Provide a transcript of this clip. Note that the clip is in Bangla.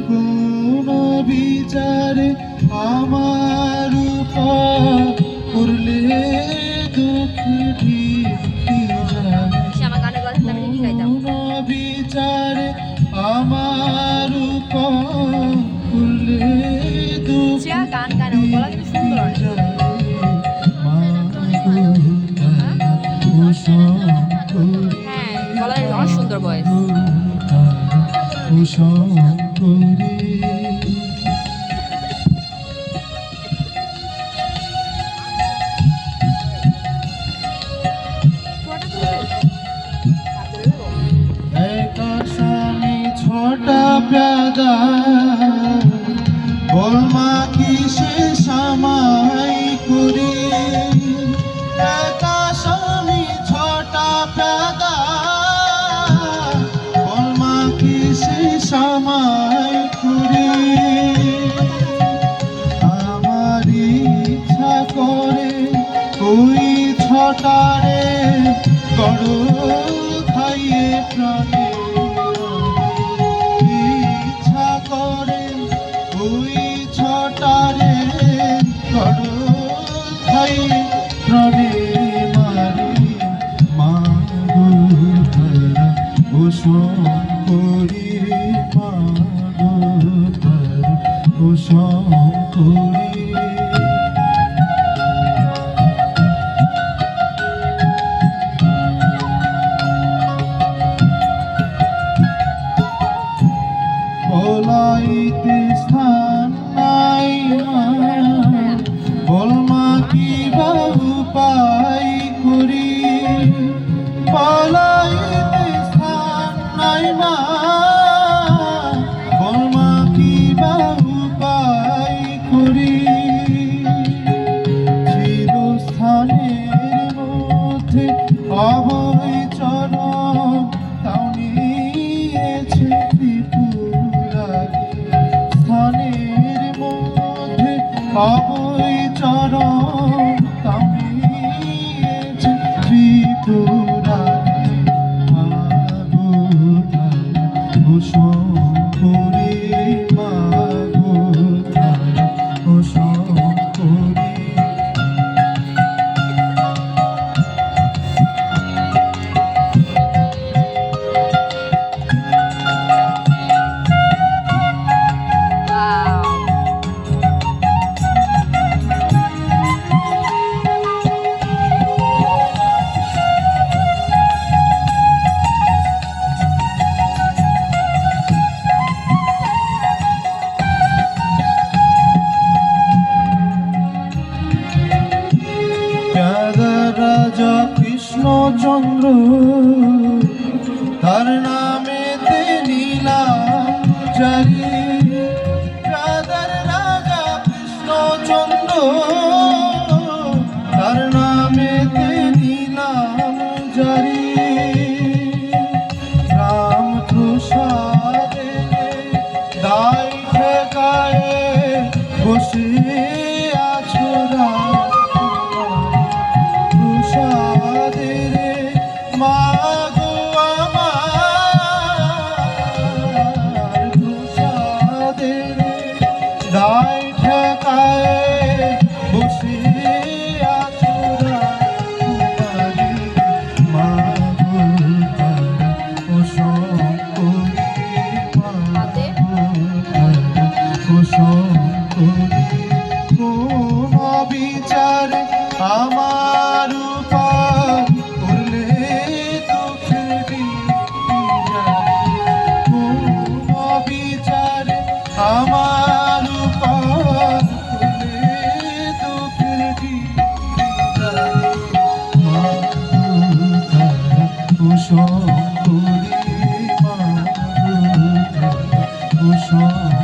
কোন বিচারে আমার উপর করলে দুঃখ বিচারে আমার উপর করলে দুঃখ গান গানে গলা কিন্তু সুন্দর হ্যাঁ গলার অনেক সুন্দর ভয়েস छोटा प्यादा बोलमा किसे समाई करी एका स्वामी छोटा प्यादा बोलमा किसे समाई करी আমার ইচ্ছা করে ওই ছটারে গড় খাইয়ে প্রাণে ছটারে গড় খাই প্রাণে মারি মাগো তারা ওসব করি মাগো তারা ওসব করি বলাইতে স্থান নাই বলমা কি বা উপায় করি বলাইতে স্থান নাই মা বলমা কি বা উপায় করি চিরস্থানের মধ্যে অভয় চরণ তাও নিয়েছে অবৈ চরণ তামিয়েছে ত্রিপুরারে মাগো তারা ওসব করি মাগো তারা ওসব করি রাজা কৃষ্ণচন্দ্র তার নামেতে নিলাম জারি রাজার রাজা কৃষ্ণচন্দ্র তার নামেতে নিলাম জারি রাম প্রসাদে দায় ঠেকায়ে বসে আছো মাগো আমার প্রসাদের দায় ঠেকায় বসে আছো মাগো তারা ওসব করি ওসব করি কোন বিচারে আমার উপর করলে দুঃখের কোন বিচারে আমার উপর করলে দুঃখের ওসব করি মাগো তারা ওসব